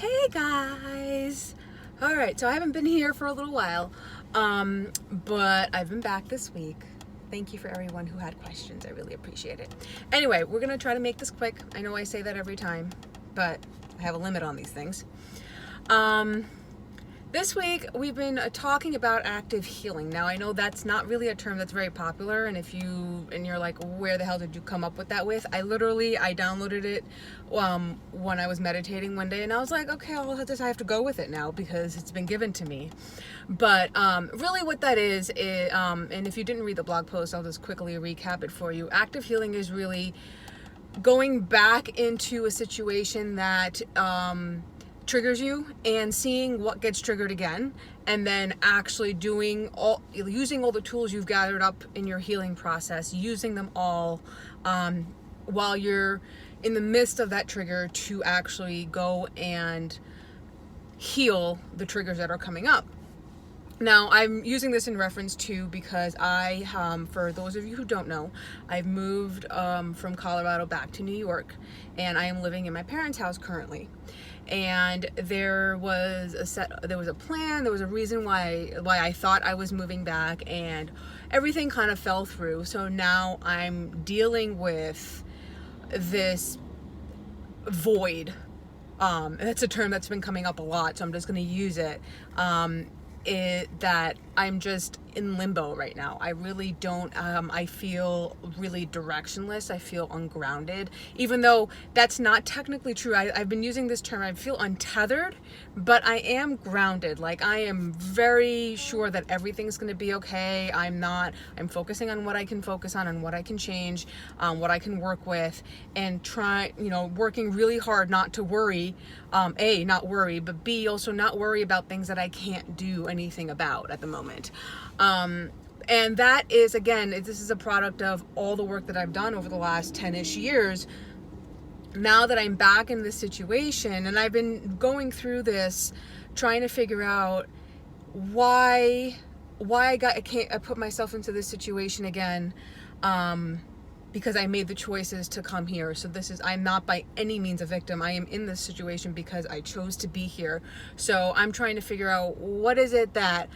Hey guys! Alright, so I haven't been here for a little while, but I've been back this week. Thank you for everyone who had questions. I really appreciate it. Anyway, we're going to try to make this quick. I know I say that every time, but I have a limit on these things. This week we've been talking about active healing. Now I know that's not really a term that's very popular, and you're like, where the hell did you come up with that with? I downloaded it when I was meditating one day, and I was like, okay, I have to go with it now because it's been given to me. But really what that is, and if you didn't read the blog post, I'll just quickly recap it for you. Active healing is really going back into a situation that triggers you and seeing what gets triggered again, and then actually using all the tools you've gathered up in your healing process, using them all while you're in the midst of that trigger to actually go and heal the triggers that are coming up. Now, I'm using this in reference to because for those of you who don't know, I've moved from Colorado back to New York, and I am living in my parents' house currently. And there was a plan, there was a reason why I thought I was moving back, and everything kind of fell through. So now I'm dealing with this void. And that's a term that's been coming up a lot, so I'm just going to use it. That I'm just in limbo right now. I really don't, I feel really directionless. I feel ungrounded, even though that's not technically true. I've been using this term, I feel untethered, but I am grounded. Like, I am very sure that everything's going to be okay. I'm focusing on what I can focus on and what I can change, what I can work with, and working really hard not to worry, A, not worry, but B, also not worry about things that I can't do anything about at the moment. And that is, again, this is a product of all the work that I've done over the last 10-ish years. Now that I'm back in this situation, and I've been going through this, trying to figure out why I put myself into this situation again, because I made the choices to come here. So I'm not by any means a victim. I am in this situation because I chose to be here. So I'm trying to figure out, what is it that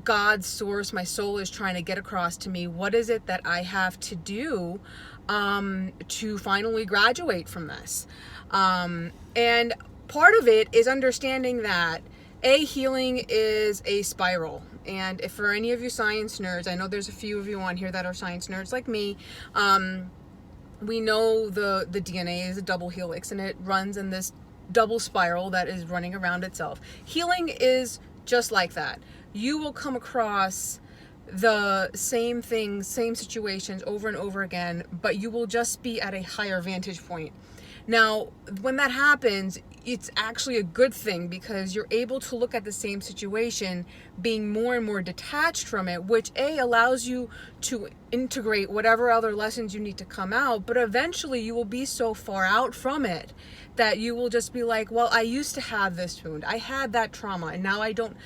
God's source, my soul, is trying to get across to me? What is it that I have to do to finally graduate from this? And part of it is understanding that healing is a spiral. And if for any of you science nerds, I know there's a few of you on here that are science nerds like me, we know the DNA is a double helix, and it runs in this double spiral that is running around itself. Healing is just like that. You will come across the same things, same situations over and over again, but you will just be at a higher vantage point. Now, when that happens, it's actually a good thing, because you're able to look at the same situation being more and more detached from it, which allows you to integrate whatever other lessons you need to come out, but eventually you will be so far out from it that you will just be like, well, I used to have this wound, I had that trauma, and now I don't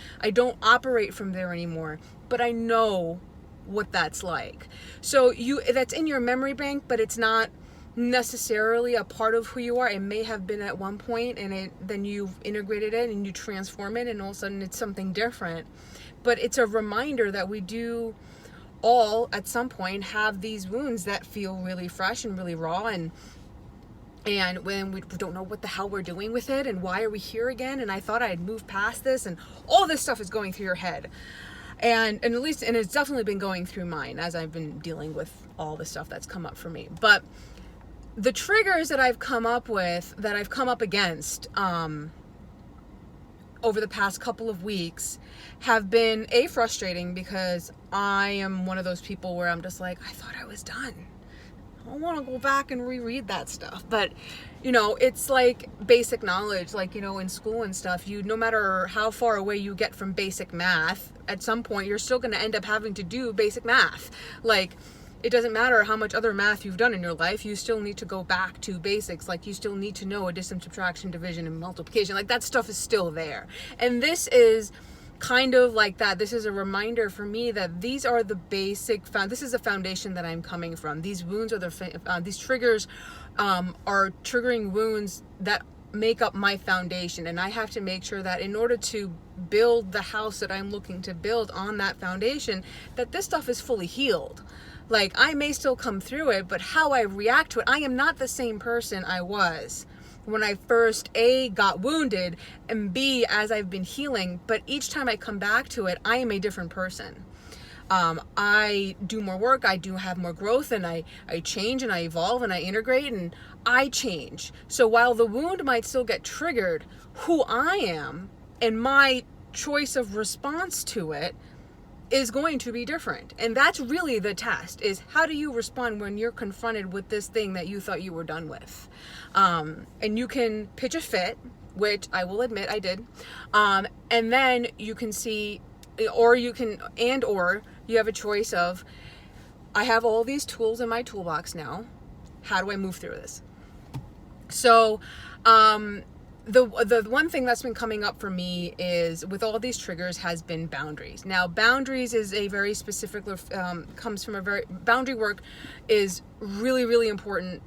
operate from there anymore, but I know what that's like. So that's in your memory bank, but it's not necessarily a part of who you are. It may have been at one point, and then you've integrated it and you transform it, and all of a sudden it's something different. But it's a reminder that we do all at some point have these wounds that feel really fresh and really raw, and when we don't know what the hell we're doing with it, and why are we here again, and I thought I had moved past this, and all this stuff is going through your head. And it's definitely been going through mine as I've been dealing with all the stuff that's come up for me. But the triggers that I've come up against over the past couple of weeks have been frustrating, because I am one of those people where I'm just like, I thought I was done. I don't want to go back and reread that stuff. But it's like basic knowledge, like in school and stuff, no matter how far away you get from basic math, at some point you're still going to end up having to do basic math. Like, it doesn't matter how much other math you've done in your life, you still need to go back to basics. Like, you still need to know addition, subtraction, division, and multiplication. Like, that stuff is still there. And this is kind of like that. This is a reminder for me that these are the basic, this is the foundation that I'm coming from. These wounds are these triggers are triggering wounds that make up my foundation, and I have to make sure that in order to build the house that I'm looking to build on that foundation, that this stuff is fully healed. Like, I may still come through it, but how I react to it, I am not the same person I was when I first A, got wounded, and B, as I've been healing. But each time I come back to it, I am a different person. I do more work, I do have more growth, and I change and I evolve and I integrate and I change. So while the wound might still get triggered, who I am and my choice of response to it is going to be different. And that's really the test, is how do you respond when you're confronted with this thing that you thought you were done with? And you can pitch a fit, which I will admit I did. And then you can see, or you have a choice of, I have all these tools in my toolbox now. How do I move through this? So, the one thing that's been coming up for me is, with all these triggers, has been boundaries. Now, boundaries is a very specific, boundary work is really, really important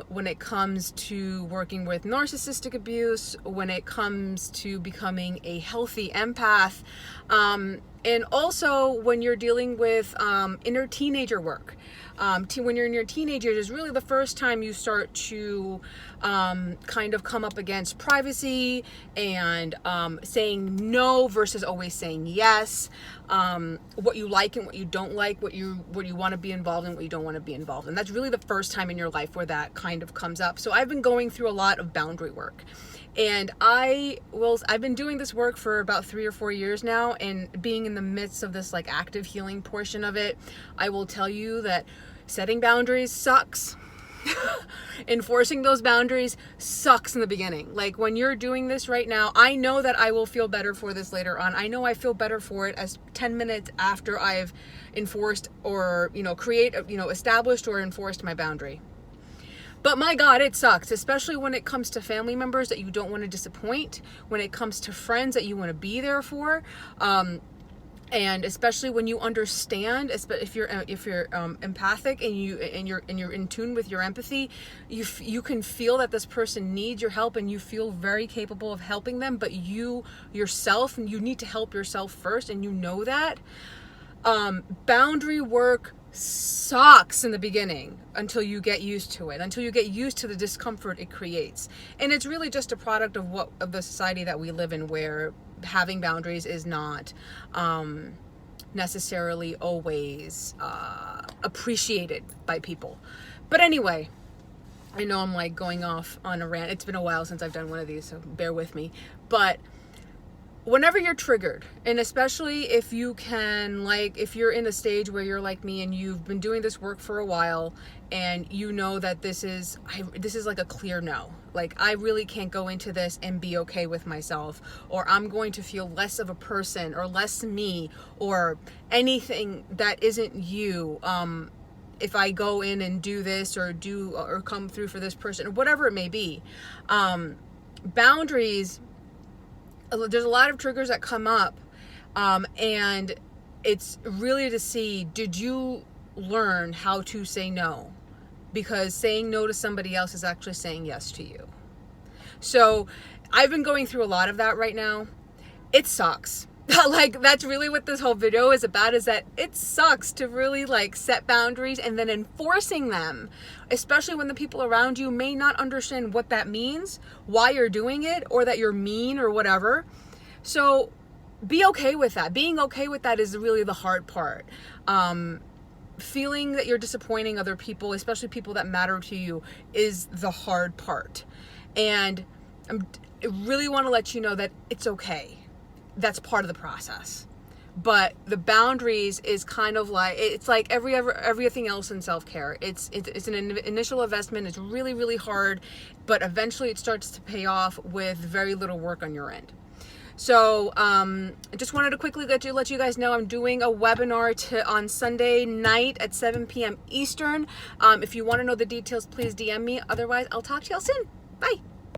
when it comes to working with narcissistic abuse, when it comes to becoming a healthy empath, and also when you're dealing with inner teenager work. When you're in your teenage years is really the first time you start to kind of come up against privacy and saying no versus always saying yes, what you like and what you don't like, what you want to be involved in, what you don't want to be involved in. That's really the first time in your life where that kind of comes up. So I've been going through a lot of boundary work. And I've been doing this work for about 3 or 4 years now, and being in the midst of this like active healing portion of it, I will tell you that setting boundaries sucks. Enforcing those boundaries sucks in the beginning. Like, when you're doing this right now, I know that I will feel better for this later on. I know I feel better for it as 10 minutes after I've enforced or, established or enforced my boundary. But my God, it sucks, especially when it comes to family members that you don't want to disappoint, when it comes to friends that you want to be there for, and especially when you understand, if you're empathic and you're in tune with your empathy, you can feel that this person needs your help and you feel very capable of helping them, but you yourself, you need to help yourself first, and you know that. Boundary work sucks in the beginning until you get used to it, until you get used to the discomfort it creates. And it's really just a product of the society that we live in, where having boundaries is not necessarily always appreciated by people. But anyway, I know I'm like going off on a rant. It's been a while since I've done one of these, so bear with me. But whenever you're triggered, and especially if you're in a stage where you're like me and you've been doing this work for a while, and you know that this is like a clear no. Like, I really can't go into this and be okay with myself, or I'm going to feel less of a person, or less me, or anything that isn't you, if I go in and do this or come through for this person, or whatever it may be. Boundaries, there's a lot of triggers that come up, and it's really to see, did you learn how to say no? Because saying no to somebody else is actually saying yes to you. So I've been going through a lot of that right now. It sucks. Like, that's really what this whole video is about, is that it sucks to really like set boundaries and then enforcing them, especially when the people around you may not understand what that means, why you're doing it, or that you're mean or whatever. So be okay with that. Being okay with that is really the hard part. Feeling that you're disappointing other people, especially people that matter to you, is the hard part. And I really want to let you know that it's okay. That's part of the process. But the boundaries is kind of like, it's like everything else in self-care. It's an initial investment. It's really, really hard, but eventually it starts to pay off with very little work on your end. So I just wanted to quickly let you guys know I'm doing a webinar on Sunday night at 7 p.m. Eastern. If you want to know the details, please DM me. Otherwise, I'll talk to y'all soon. Bye.